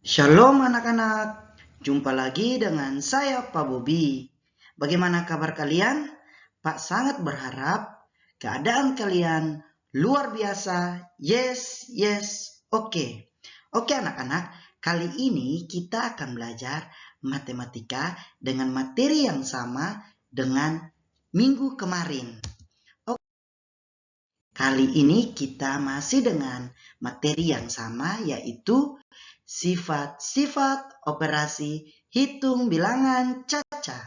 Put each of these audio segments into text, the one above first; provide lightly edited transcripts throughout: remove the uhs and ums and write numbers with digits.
Shalom anak-anak, jumpa lagi dengan saya Pak Bobi. Bagaimana kabar kalian? Pak sangat berharap keadaan kalian luar biasa. Yes, oke. Oke anak-anak, kali ini kita akan belajar matematika dengan materi yang sama dengan minggu kemarin. Kali ini kita masih dengan materi yang sama, yaitu sifat-sifat operasi hitung bilangan caca.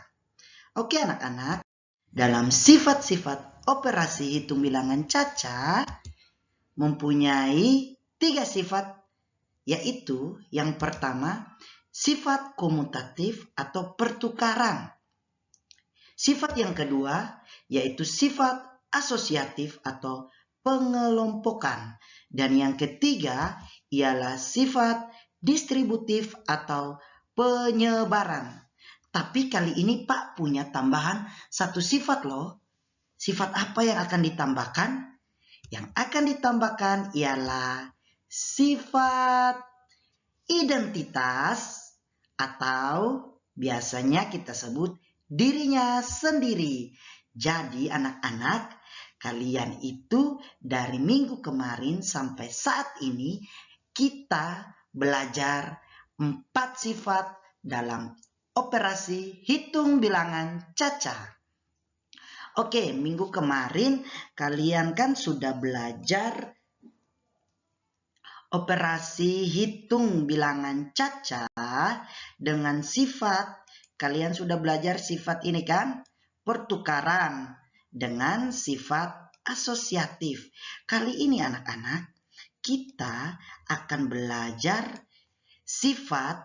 Oke anak-anak, dalam sifat-sifat operasi hitung bilangan caca mempunyai 3 sifat, yaitu yang pertama sifat komutatif atau pertukaran. Sifat yang kedua yaitu sifat asosiatif atau pengelompokan. Dan yang ketiga ialah sifat distributif atau penyebaran. Tapi kali ini Pak punya tambahan satu sifat loh. Sifat apa yang akan ditambahkan? Yang akan ditambahkan ialah sifat identitas atau biasanya kita sebut dirinya sendiri. Jadi anak-anak, kalian itu dari minggu kemarin sampai saat ini kita belajar 4 sifat dalam operasi hitung bilangan caca. Oke, minggu kemarin kalian kan sudah belajar operasi hitung bilangan caca dengan sifat. Kalian sudah belajar sifat ini kan? Pertukaran dengan sifat asosiatif. Kali ini anak-anak, kita akan belajar sifat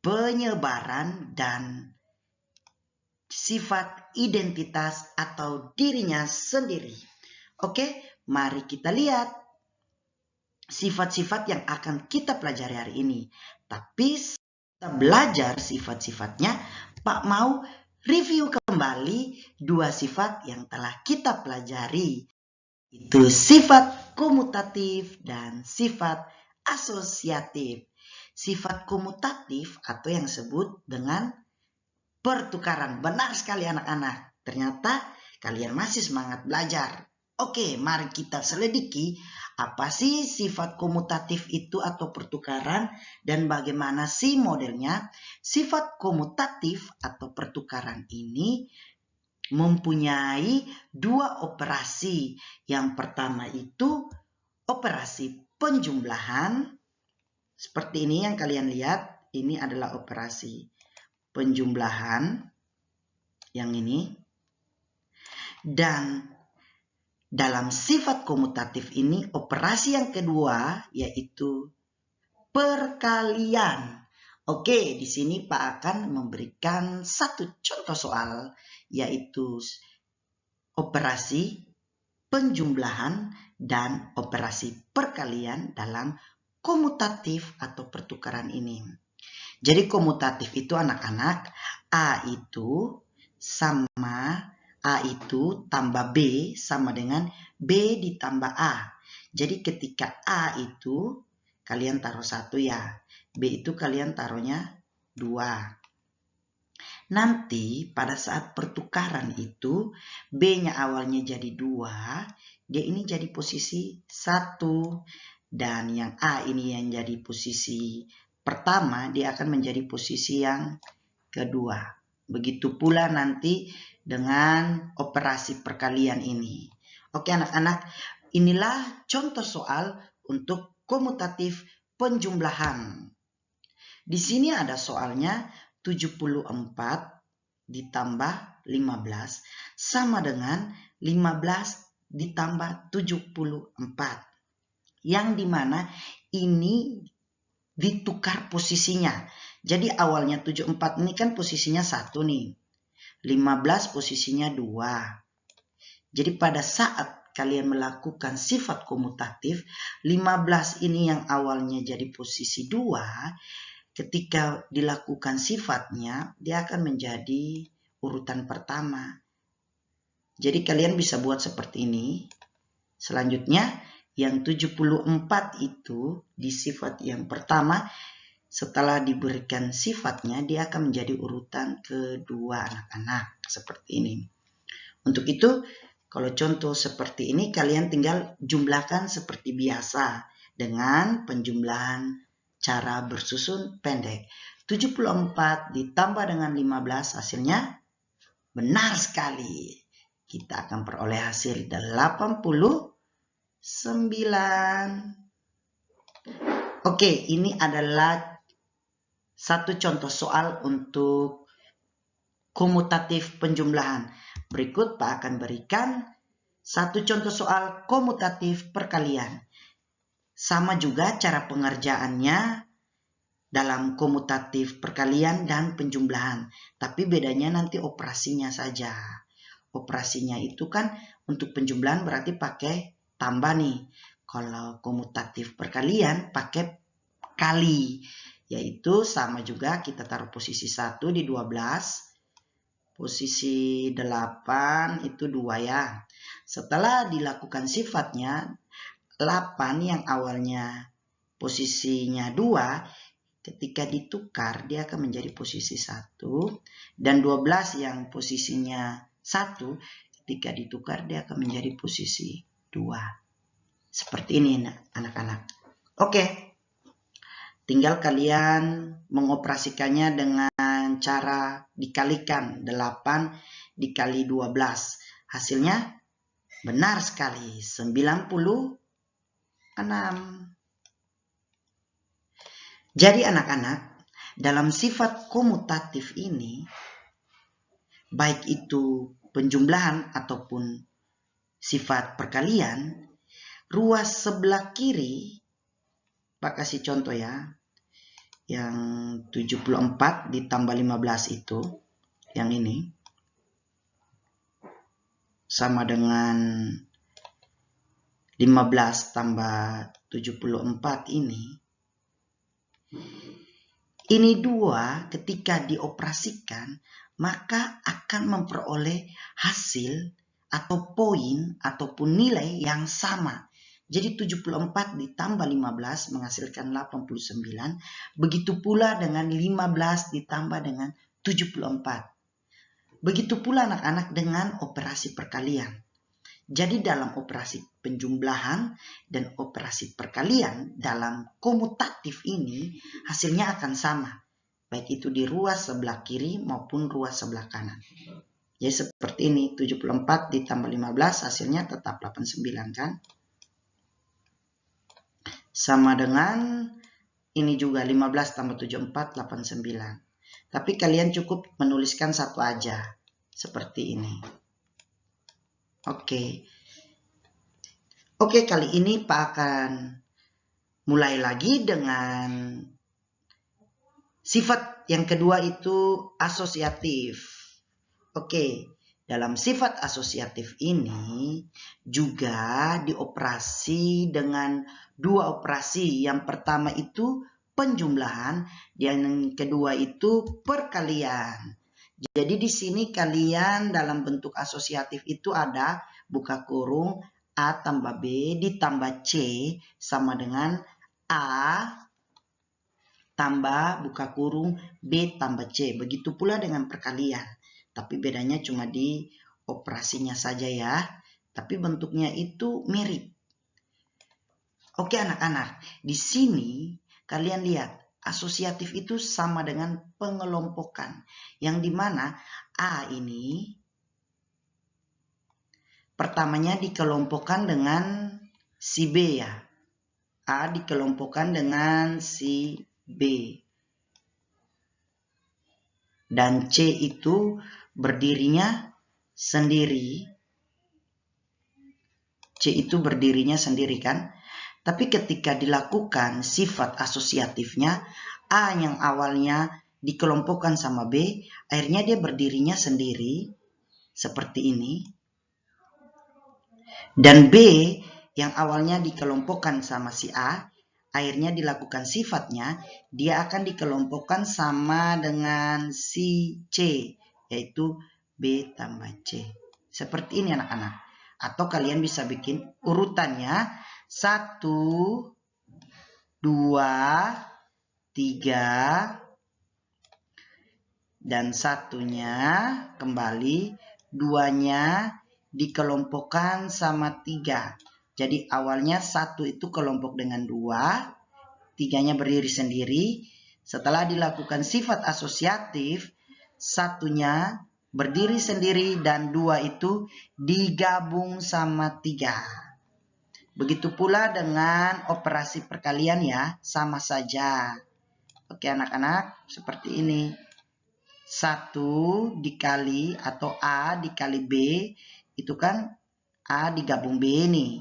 penyebaran dan sifat identitas atau dirinya sendiri. Oke, mari kita lihat sifat-sifat yang akan kita pelajari hari ini. Tapi kita belajar sifat-sifatnya, Pak mau review kembali 2 sifat yang telah kita pelajari. Itu sifat komutatif dan sifat asosiatif. Sifat komutatif atau yang disebut dengan pertukaran. Benar sekali anak-anak. Ternyata kalian masih semangat belajar. Oke, mari kita selidiki apa sih sifat komutatif itu atau pertukaran dan bagaimana sih modelnya. Sifat komutatif atau pertukaran ini mempunyai 2 operasi. Yang pertama itu operasi penjumlahan. Seperti ini yang kalian lihat, ini adalah operasi penjumlahan yang ini. Dan dalam sifat komutatif ini operasi yang kedua yaitu perkalian. Oke, di sini Pak akan memberikan satu contoh soal yaitu operasi penjumlahan dan operasi perkalian dalam komutatif atau pertukaran ini. Jadi komutatif itu anak-anak, A itu tambah B sama dengan B ditambah A. Jadi ketika A itu kalian taruh 1 ya, B itu kalian taruhnya 2. Nanti pada saat pertukaran itu B-nya awalnya jadi 2, dia ini jadi posisi 1. Dan yang A ini yang jadi posisi pertama, dia akan menjadi posisi yang kedua. Begitu pula nanti dengan operasi perkalian ini. Oke anak-anak, inilah contoh soal untuk komutatif penjumlahan. Di sini ada soalnya 74 ditambah 15 sama dengan 15 ditambah 74. Yang dimana ini ditukar posisinya. Jadi awalnya 74 ini kan posisinya 1 nih. 15 posisinya 2. Jadi pada saat kalian melakukan sifat komutatif, 15 ini yang awalnya jadi posisi 2, ketika dilakukan sifatnya, dia akan menjadi urutan pertama. Jadi kalian bisa buat seperti ini. Selanjutnya, yang 74 itu di sifat yang pertama, setelah diberikan sifatnya, dia akan menjadi urutan kedua anak-anak. Seperti ini. Untuk itu, kalau contoh seperti ini, kalian tinggal jumlahkan seperti biasa dengan penjumlahan cara bersusun pendek. 74 ditambah dengan 15 hasilnya benar sekali. Kita akan peroleh hasil 89. Oke, ini adalah satu contoh soal untuk komutatif penjumlahan. Berikut Pak akan berikan satu contoh soal komutatif perkalian. Sama juga cara pengerjaannya dalam komutatif perkalian dan penjumlahan. Tapi bedanya nanti operasinya saja. Operasinya itu kan untuk penjumlahan berarti pakai tambah nih. Kalau komutatif perkalian pakai kali. Yaitu sama juga kita taruh posisi 1 di 12. Posisi 8 itu 2 ya. Setelah dilakukan sifatnya, 8 yang awalnya posisinya 2, ketika ditukar dia akan menjadi posisi 1. Dan 12 yang posisinya 1, ketika ditukar dia akan menjadi posisi 2. Seperti ini anak-anak. Oke. Tinggal kalian mengoperasikannya dengan cara dikalikan 8 dikali 12. Hasilnya benar sekali 96. Jadi anak-anak, dalam sifat komutatif ini, baik itu penjumlahan ataupun sifat perkalian, ruas sebelah kiri, Pak kasih contoh ya, yang 74 ditambah 15 itu, yang ini, sama dengan 15 tambah 74 ini. Ini dua ketika dioperasikan, maka akan memperoleh hasil atau poin ataupun nilai yang sama. Jadi 74 ditambah 15 menghasilkan 89. Begitu pula dengan 15 ditambah dengan 74. Begitu pula anak-anak dengan operasi perkalian. Jadi dalam operasi penjumlahan dan operasi perkalian dalam komutatif ini hasilnya akan sama. Baik itu di ruas sebelah kiri maupun ruas sebelah kanan. Jadi seperti ini, 74 ditambah 15 hasilnya tetap 89 kan? Sama dengan ini juga 15 tambah 74, 89. Tapi kalian cukup menuliskan satu aja. Seperti ini. Oke, kali ini Pak akan mulai lagi dengan sifat yang kedua itu asosiatif. Oke, dalam sifat asosiatif ini juga dioperasi dengan dua operasi. Yang pertama itu penjumlahan, dan yang kedua itu perkalian. Jadi di sini kalian dalam bentuk asosiatif itu ada buka kurung A tambah B ditambah C sama dengan A tambah buka kurung B tambah C. Begitu pula dengan perkalian. Tapi bedanya cuma di operasinya saja ya. Tapi bentuknya itu mirip. Oke anak-anak, di sini kalian lihat asosiatif itu sama dengan pengelompokan. Yang dimana A ini pertamanya dikelompokkan dengan si B ya. A dikelompokkan dengan si B. Dan C itu berdirinya sendiri. C itu berdirinya sendiri kan. Tapi ketika dilakukan sifat asosiatifnya, A yang awalnya dikelompokkan sama B, akhirnya dia berdirinya sendiri. Seperti ini. Dan B yang awalnya dikelompokkan sama si A, akhirnya dilakukan sifatnya, dia akan dikelompokkan sama dengan si C, yaitu B tambah C. Seperti ini anak-anak. Atau kalian bisa bikin urutannya 1, 2, 3 dan 1-nya kembali, 2-nya dikelompokkan sama 3. Jadi awalnya 1 itu kelompok dengan 2, 3-nya berdiri sendiri. Setelah dilakukan sifat asosiatif, 1-nya berdiri sendiri dan 2 itu digabung sama 3. Begitu pula dengan operasi perkalian ya, sama saja. Oke anak-anak, seperti ini. 1 dikali atau A dikali B, itu kan A digabung B nih.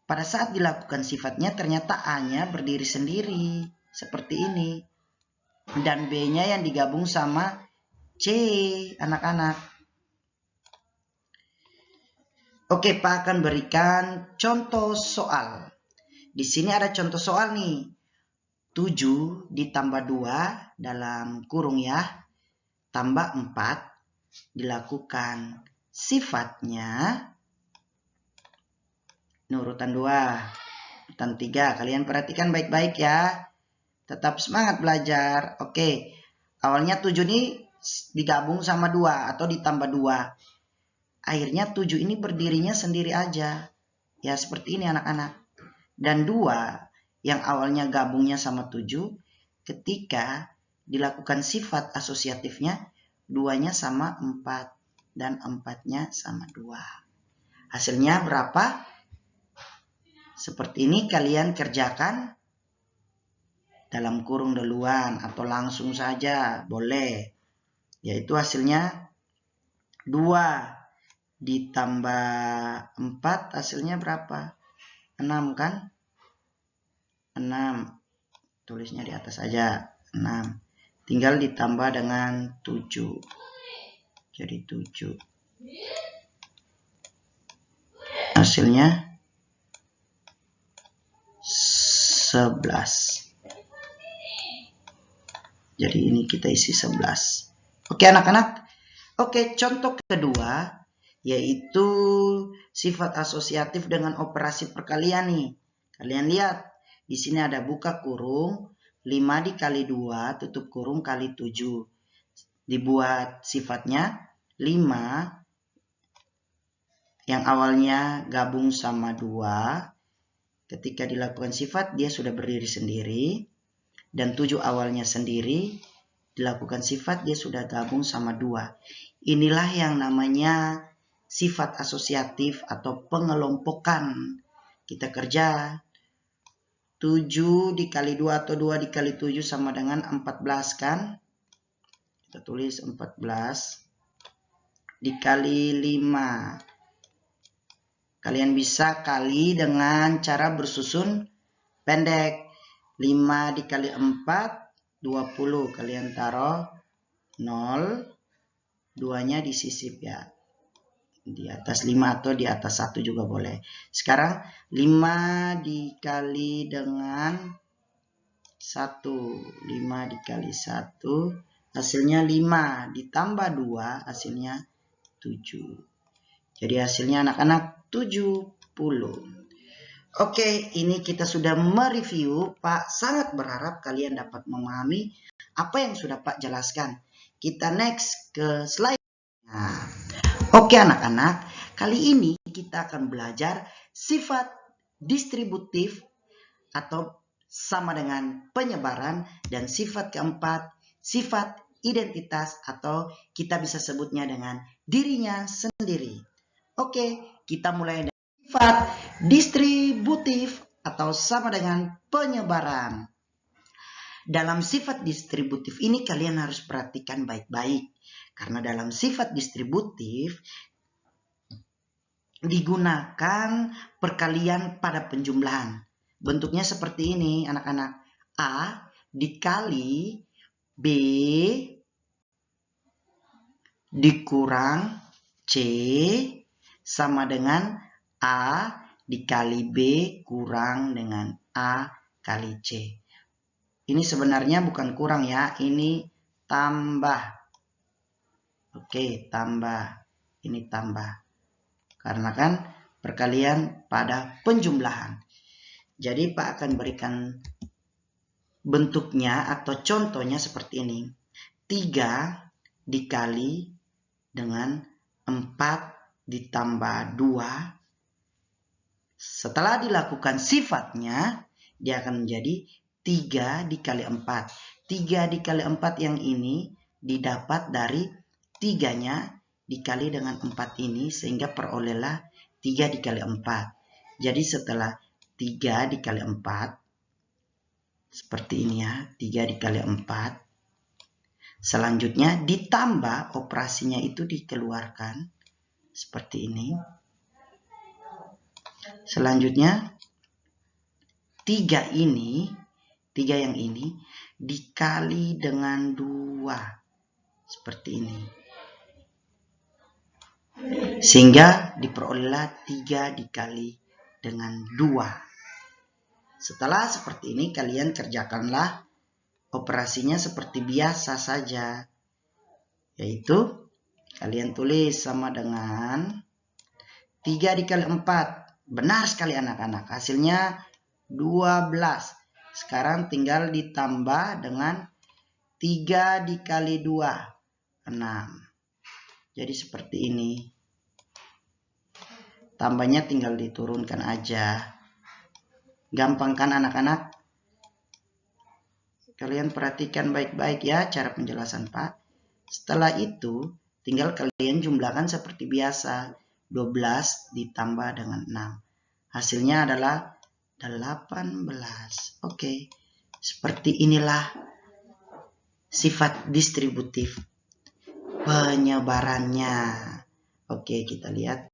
Pada saat dilakukan sifatnya ternyata A-nya berdiri sendiri. Seperti ini. Dan B-nya yang digabung sama C, anak-anak. Oke, Pak akan berikan contoh soal. Di sini ada contoh soal nih. 7 ditambah 2 dalam kurung ya, tambah 4, dilakukan sifatnya. Ini urutan 2, urutan 3. Kalian perhatikan baik-baik ya. Tetap semangat belajar. Oke, awalnya 7 ini digabung sama 2 atau ditambah 2. Akhirnya 7 ini berdirinya sendiri aja. Ya seperti ini anak-anak. Dan 2 yang awalnya gabungnya sama 7, ketika dilakukan sifat asosiatifnya, 2-nya sama 4 dan 4-nya sama 2. Hasilnya berapa? Seperti ini kalian kerjakan dalam kurung duluan atau langsung saja boleh. Yaitu hasilnya 2 ditambah 4 hasilnya berapa? 6 kan? 6. Tulisnya di atas aja. 6. Tinggal ditambah dengan 7. Jadi 7. Hasilnya 11. Jadi ini kita isi 11. Oke anak-anak. Oke, contoh kedua yaitu sifat asosiatif dengan operasi perkalian nih. Kalian lihat, di sini ada buka kurung, 5 dikali 2 tutup kurung kali 7. Dibuat sifatnya 5 yang awalnya gabung sama 2. Ketika dilakukan sifat dia sudah berdiri sendiri. Dan 7 awalnya sendiri, dilakukan sifat dia sudah gabung sama 2. Inilah yang namanya sifat asosiatif atau pengelompokan. Kita kerja 7 dikali 2 atau 2 dikali 7 sama dengan 14 kan? Kita tulis 14 dikali 5. Kalian bisa kali dengan cara bersusun pendek. 5 dikali 4, 20. Kalian taruh 0. 2-nya disisip ya. Di atas 5 atau di atas 1 juga boleh. Sekarang 5 dikali dengan 1. 5 dikali 1. Hasilnya 5. Ditambah 2 hasilnya 7. Jadi hasilnya anak-anak 70. Oke, ini kita sudah mereview. Pak sangat berharap kalian dapat memahami apa yang sudah Pak jelaskan. Kita next ke slide. Nah, oke anak-anak, kali ini kita akan belajar sifat distributif atau sama dengan penyebaran, dan sifat keempat, sifat identitas atau kita bisa sebutnya dengan dirinya sendiri. Oke, kita mulai dari sifat distributif atau sama dengan penyebaran. Dalam sifat distributif ini kalian harus perhatikan baik-baik. Karena dalam sifat distributif digunakan perkalian pada penjumlahan. Bentuknya seperti ini anak-anak. A dikali B dikurang C sama dengan A dikali B kurang dengan A kali C. Ini sebenarnya bukan kurang ya, ini tambah. Oke, tambah. Ini tambah. Karena kan perkalian pada penjumlahan. Jadi Pak akan berikan bentuknya atau contohnya seperti ini. 3 dikali dengan 4 ditambah 2. Setelah dilakukan sifatnya, dia akan menjadi 3 dikali 4. 3 dikali 4 yang ini didapat dari 3-nya dikali dengan 4 ini, sehingga perolehlah 3 dikali 4. Jadi setelah 3 dikali 4, seperti ini ya, 3 dikali 4. Selanjutnya ditambah, operasinya itu dikeluarkan seperti ini. Selanjutnya 3 yang ini dikali dengan 2 seperti ini, sehingga diperolehlah 3 dikali dengan 2. Setelah seperti ini, kalian kerjakanlah operasinya seperti biasa saja, yaitu kalian tulis sama dengan 3 dikali 4. Benar sekali anak-anak, hasilnya 12. Sekarang tinggal ditambah dengan 3 dikali 2, 6. Jadi seperti ini. Tambahnya tinggal diturunkan aja. Gampang kan anak-anak? Kalian perhatikan baik-baik ya cara penjelasan Pak. Setelah itu tinggal kalian jumlahkan seperti biasa. 12 ditambah dengan 6. Hasilnya adalah 18. Oke. Seperti inilah sifat distributif penyebarannya. Oke, kita lihat.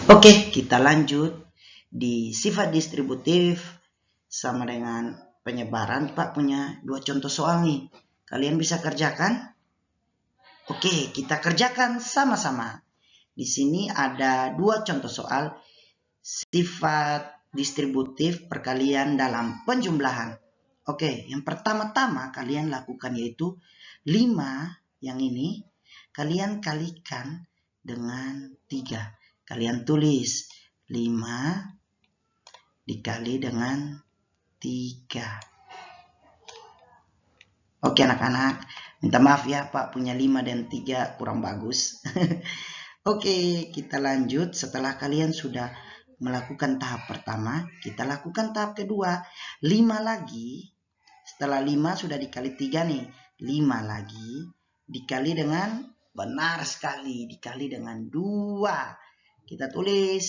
Oke, kita lanjut. Di sifat distributif sama dengan penyebaran, Pak punya 2 contoh soal nih. Kalian bisa kerjakan? Oke, kita kerjakan sama-sama. Di sini ada 2 contoh soal sifat distributif perkalian dalam penjumlahan. Oke, yang pertama-tama kalian lakukan yaitu 5 yang ini kalian kalikan dengan 3. Kalian tulis 5 dikali dengan 3. Oke anak-anak, minta maaf ya Pak punya 5 dan 3 kurang bagus. Oke, kita lanjut. Setelah kalian sudah melakukan tahap pertama, kita lakukan tahap kedua. 5 lagi. Setelah 5 sudah dikali 3 nih. 5 lagi dikali dengan, benar sekali, dikali dengan 2. Kita tulis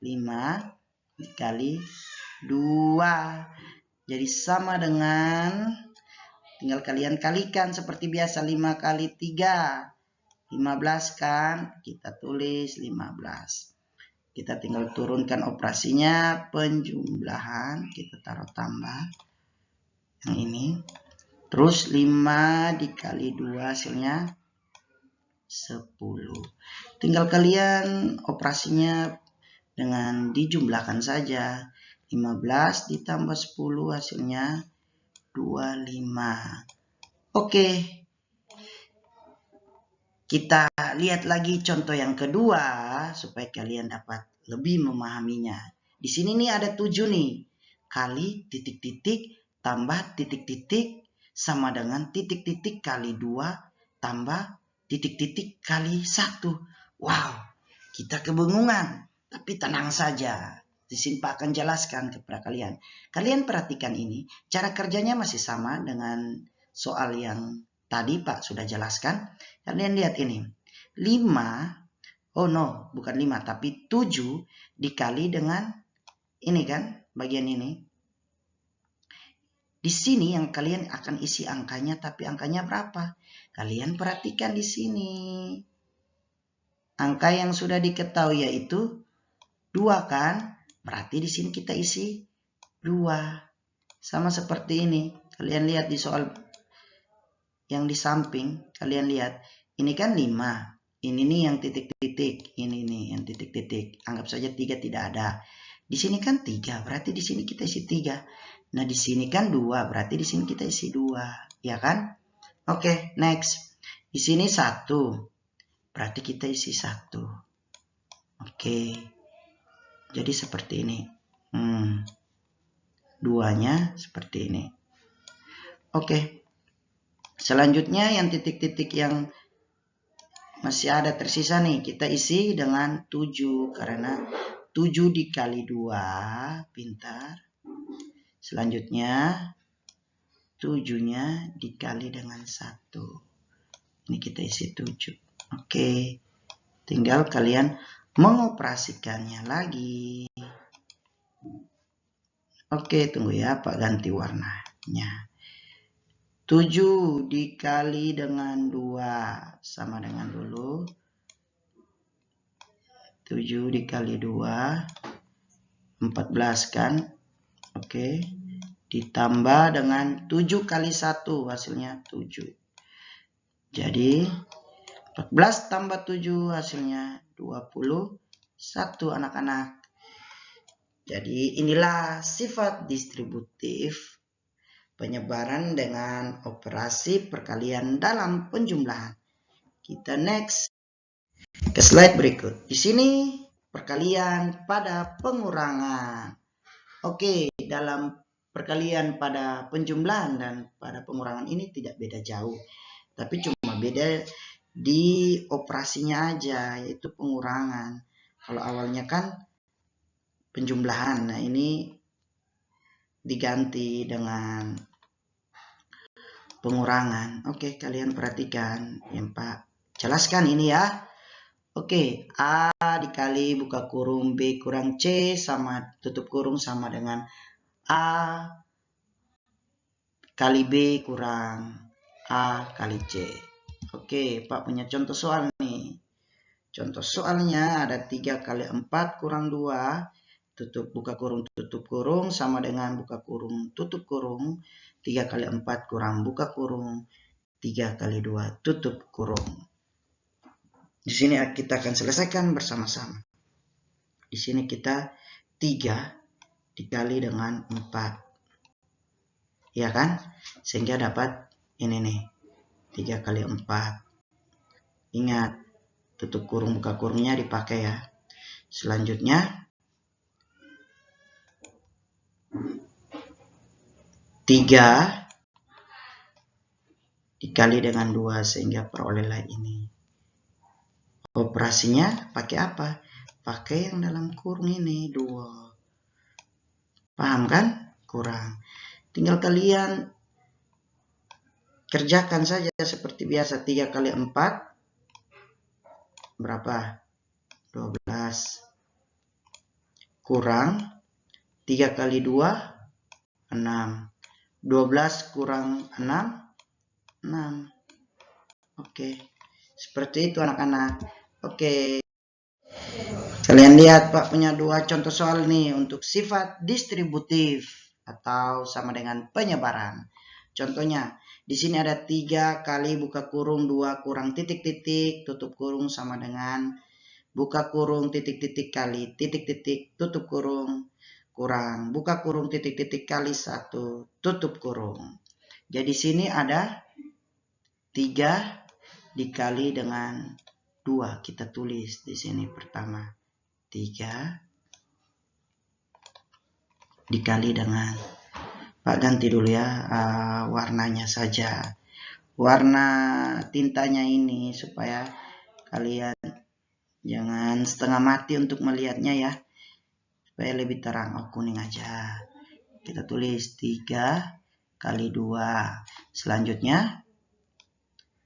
5 dikali 2. Jadi sama dengan, tinggal kalian kalikan seperti biasa, 5 kali 3. 15 kan? Kita tulis 15. Kita tinggal turunkan operasinya, penjumlahan. Kita taruh tambah. Yang ini. Terus 5 dikali 2 hasilnya 10. Tinggal kalian operasinya dengan dijumlahkan saja. 15 ditambah 10 hasilnya 25. Oke. Kita lihat lagi contoh yang kedua supaya kalian dapat lebih memahaminya. Di sini nih ada 7 nih. Kali titik-titik tambah titik-titik sama dengan titik-titik kali 2 tambah titik-titik kali 1. Wow, kita kebingungan. Tapi tenang saja. Di sini Pak akan jelaskan kepada kalian. Kalian perhatikan ini. Cara kerjanya masih sama dengan soal yang tadi Pak sudah jelaskan. Kalian lihat ini. 5, oh no, bukan 5, tapi 7 dikali dengan ini kan, bagian ini. Di sini yang kalian akan isi angkanya, tapi angkanya berapa? Kalian perhatikan di sini. Angka yang sudah diketahui yaitu 2 kan? Berarti di sini kita isi 2. Sama seperti ini. Kalian lihat di soal yang di samping, kalian lihat. Ini kan 5. Ini nih yang titik-titik. Ini nih yang titik-titik. Anggap saja 3 tidak ada. Di sini kan 3. Berarti di sini kita isi 3. Nah di sini kan 2. Berarti di sini kita isi 2. Ya kan? Oke, next. Di sini 1. Berarti kita isi 1. Oke. Jadi seperti ini. 2-nya seperti ini. Oke. Selanjutnya yang titik-titik yang masih ada tersisa nih, kita isi dengan 7 karena 7 dikali 2, pintar. Selanjutnya 7-nya dikali dengan 1. Ini kita isi 7. Oke. Tinggal kalian mengoperasikannya lagi. Oke, tunggu ya, Pak ganti warnanya. 7 dikali dengan 2 sama dengan dulu 7 dikali 2 14 kan. Oke, ditambah dengan 7 kali 1 hasilnya 7. Jadi 14 tambah 7 hasilnya 21 anak-anak. Jadi inilah sifat distributif penyebaran dengan operasi perkalian dalam penjumlahan. Kita next ke slide berikut. Di sini perkalian pada pengurangan. Oke, dalam perkalian pada penjumlahan dan pada pengurangan ini tidak beda jauh. Tapi cuma beda di operasinya aja, yaitu pengurangan. Kalau awalnya kan penjumlahan. Nah, ini diganti dengan pengurangan. Oke, kalian perhatikan yang Pak jelaskan ini ya. Oke, A dikali buka kurung B kurang C sama tutup kurung sama dengan A kali B kurang A kali C. Oke, Pak punya contoh soal nih. Contoh soalnya ada 3 kali 4 kurang 2 tutup buka kurung tutup kurung sama dengan buka kurung tutup kurung 3 kali 4 kurang buka kurung 3 kali 2 tutup kurung. Di sini kita akan selesaikan bersama-sama. Di sini kita 3 dikali dengan 4. Ya kan? Sehingga dapat ini nih. 3 kali 4. Ingat, tutup kurung buka kurungnya dipakai ya. Selanjutnya 3 dikali dengan 2 sehingga perolehlah ini. Operasinya pakai apa? Pakai yang dalam kurung ini 2. Paham kan? Kurang. Tinggal kalian kerjakan saja seperti biasa. 3 kali 4 berapa? 12. Kurang 3 kali 2 6. 12 kurang 6 6. Oke. Seperti itu anak-anak. Oke. Kalian lihat Pak punya 2 contoh soal nih untuk sifat distributif atau sama dengan penyebaran. Contohnya, di sini ada 3 kali buka kurung 2 kurang titik-titik tutup kurung sama dengan buka kurung titik-titik kali titik-titik tutup kurung kurang buka kurung titik-titik kali 1 tutup kurung. Jadi sini ada 3 dikali dengan 2. Kita tulis di sini pertama 3 dikali dengan Pak ganti dulu ya warnanya saja. Warna tintanya ini supaya kalian jangan setengah mati untuk melihatnya ya. Supaya lebih terang. Oh, kuning aja. Kita tulis 3 kali 2. Selanjutnya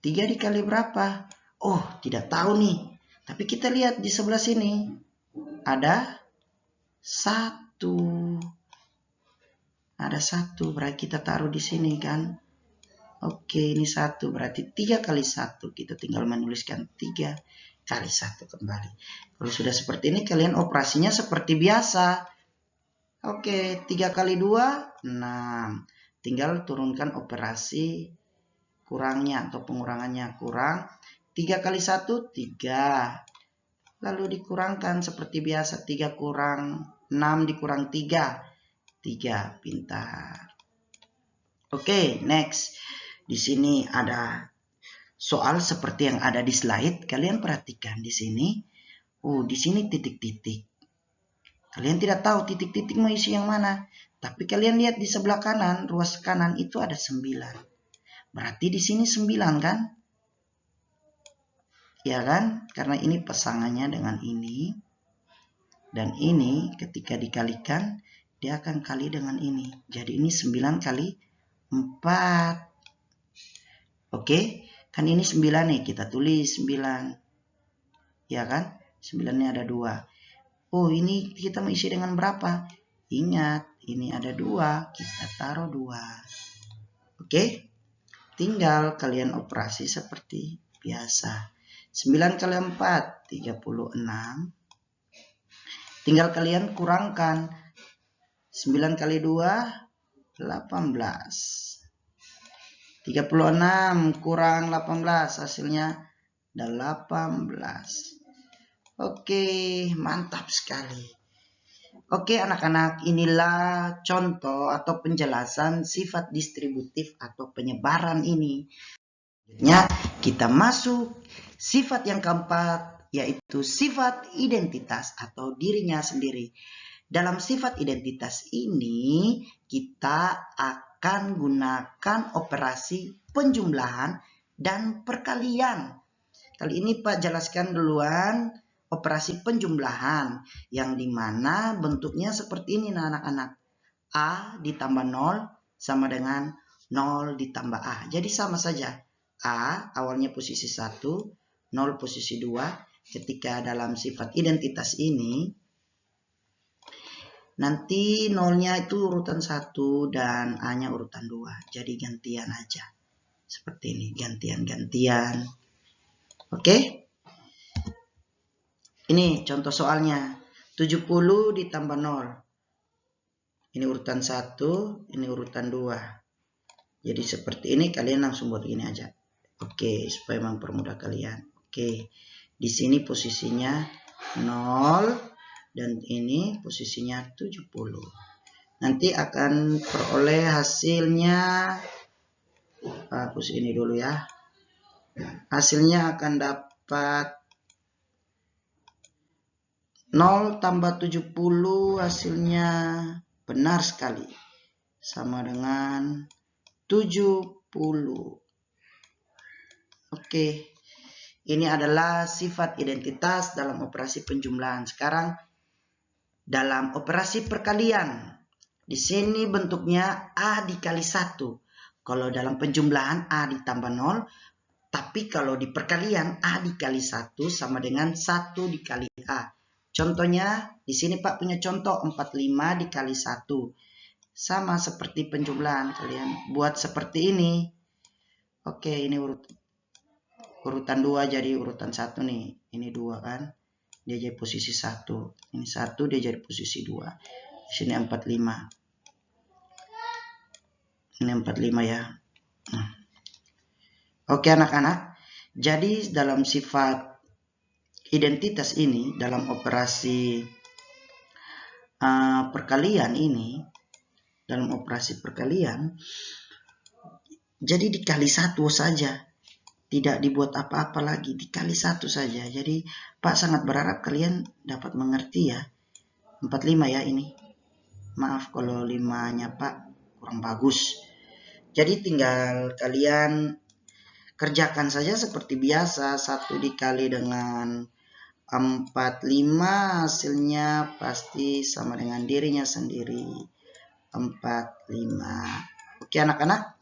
3 dikali berapa? Oh, tidak tahu nih. Tapi kita lihat di sebelah sini. Ada 1. Ada 1. Berarti kita taruh di sini kan. Oke, ini 1. Berarti 3 kali 1. Kita tinggal menuliskan 3 kali 1 kembali. Kalau sudah seperti ini, kalian operasinya seperti biasa. Oke, 3 kali 2, 6. Tinggal turunkan operasi kurangnya atau pengurangannya. Kurang 3 kali 1, 3. Lalu dikurangkan seperti biasa. 3 kurang 6 dikurang 3. 3, pintar. Oke, next. Di sini ada soal seperti yang ada di slide. Kalian perhatikan di sini. Oh, di sini titik-titik. Kalian tidak tahu titik-titik mau isi yang mana. Tapi kalian lihat di sebelah kanan, ruas kanan itu ada 9. Berarti di sini 9 kan? Ya kan? Karena ini pasangannya dengan ini. Dan ini ketika dikalikan, dia akan kali dengan ini. Jadi ini 9 kali 4. Oke, kan ini 9 nih, kita tulis 9. Ya kan? 9-nya ada 2. Oh, ini kita mau isi dengan berapa? Ingat, ini ada 2, kita taruh 2. Oke, tinggal kalian operasi seperti biasa. 9 kali 4, 36. Tinggal kalian kurangkan. 9 kali 2, 18. 36 kurang 18, hasilnya 18. Oke, mantap sekali. Oke anak-anak, inilah contoh atau penjelasan sifat distributif atau penyebaran ini. Selanjutnya kita masuk sifat yang keempat, yaitu sifat identitas atau dirinya sendiri. Dalam sifat identitas ini kita akan gunakan operasi penjumlahan dan perkalian. Kali ini Pak jelaskan duluan operasi penjumlahan yang dimana bentuknya seperti ini nah anak-anak. A ditambah 0 sama dengan 0 ditambah A. Jadi sama saja. A awalnya posisi 1, 0 posisi 2. Ketika dalam sifat identitas ini, nanti 0-nya itu urutan 1 dan A-nya urutan 2. Jadi gantian aja. Seperti ini, gantian-gantian. Oke? Ini contoh soalnya. 70 ditambah 0. Ini urutan 1, ini urutan 2. Jadi seperti ini kalian langsung buat gini aja. Oke, supaya mempermudah kalian. Oke. Di sini posisinya 0 dan ini posisinya 70. Nanti akan peroleh hasilnya, hapus ini dulu ya. Hasilnya akan dapat 0 tambah 70, hasilnya benar sekali. Sama dengan 70. Oke. Ini adalah sifat identitas dalam operasi penjumlahan. Sekarang dalam operasi perkalian. Di sini bentuknya A dikali 1. Kalau dalam penjumlahan A ditambah 0. Tapi kalau di perkalian A dikali 1 sama dengan 1 dikali A. Contohnya di sini Pak punya contoh 45 dikali 1. Sama seperti penjumlahan, kalian buat seperti ini. Oke, ini urutan 2 jadi urutan 1 nih. Ini 2 kan. Dia jadi posisi 1. Ini 1 dia jadi posisi 2. Di sini 45. Ini 45 ya. Oke anak-anak. Jadi dalam sifat identitas ini, dalam operasi perkalian ini, dalam operasi perkalian, jadi dikali 1 saja. Tidak dibuat apa-apa lagi, dikali 1 saja. Jadi Pak sangat berharap kalian dapat mengerti ya. 45 ya ini. Maaf kalau 5-nya Pak kurang bagus. Jadi tinggal kalian kerjakan saja seperti biasa. 1 dikali dengan 45 hasilnya pasti sama dengan dirinya sendiri. 45. Oke anak-anak.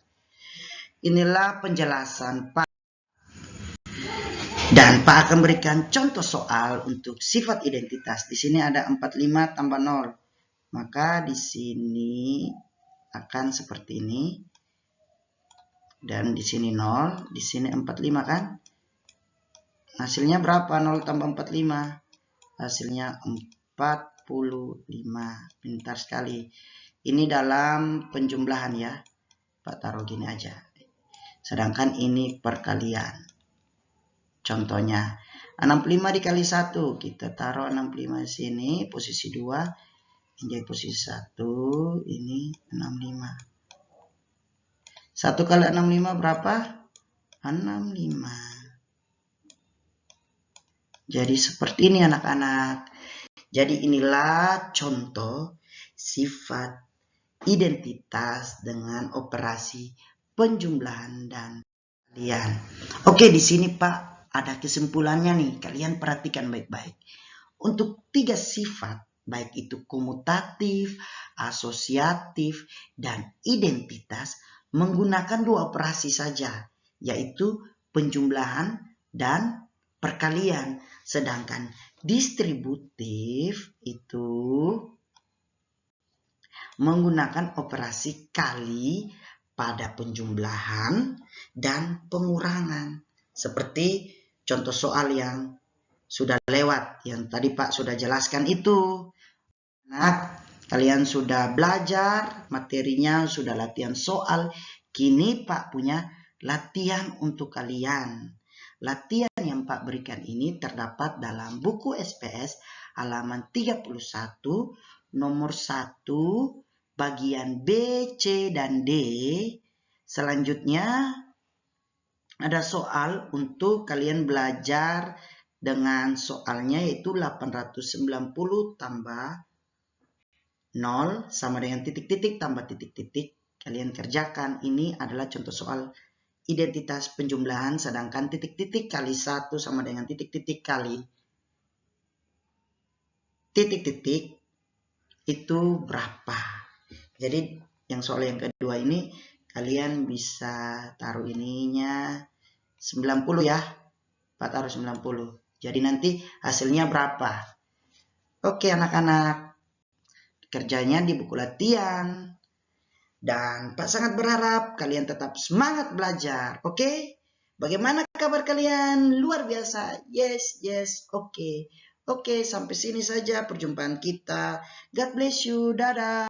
Inilah penjelasan Pak. Dan Pak akan berikan contoh soal untuk sifat identitas. Di sini ada 45 tambah 0. Maka di sini akan seperti ini. Dan di sini 0, di sini 45 kan? Hasilnya berapa? 0 tambah 45. Hasilnya 45. Pintar sekali. Ini dalam penjumlahan ya. Pak taruh gini aja. Sedangkan ini perkalian. Contohnya 65 dikali 1. Kita taruh 65 di sini. Posisi 2. Ini posisi 1. Ini 65. 1 kali 65 berapa? 65. Jadi seperti ini anak-anak. Jadi inilah contoh sifat identitas dengan operasi penjumlahan dan kalian. Oke, di sini Pak ada kesimpulannya nih. Kalian perhatikan baik-baik. Untuk 3 sifat, baik itu komutatif, asosiatif, dan identitas, menggunakan 2 operasi saja, yaitu penjumlahan dan perkalian. Sedangkan distributif itu menggunakan operasi kali pada penjumlahan dan pengurangan. Seperti contoh soal yang sudah lewat, yang tadi Pak sudah jelaskan itu. Nah, kalian sudah belajar materinya, sudah latihan soal. Kini Pak punya latihan untuk kalian. Latihan yang Pak berikan ini terdapat dalam buku SPS halaman 31, nomor 1, bagian B, C, dan D. Selanjutnya ada soal untuk kalian belajar dengan soalnya, yaitu 890 tambah 0 sama dengan titik-titik tambah titik-titik. Kalian kerjakan. Ini adalah contoh soal identitas penjumlahan, sedangkan titik-titik kali 1 sama dengan titik-titik kali titik-titik itu berapa. Jadi yang soal yang kedua ini kalian bisa taruh ininya 90 ya. Pak taruh 90. Jadi nanti hasilnya berapa? Oke anak-anak, kerjanya di buku latihan. Dan Pak sangat berharap kalian tetap semangat belajar. Oke? Bagaimana kabar kalian? Luar biasa. Yes, yes. Oke. Oke, sampai sini saja perjumpaan kita. God bless you. Dadah.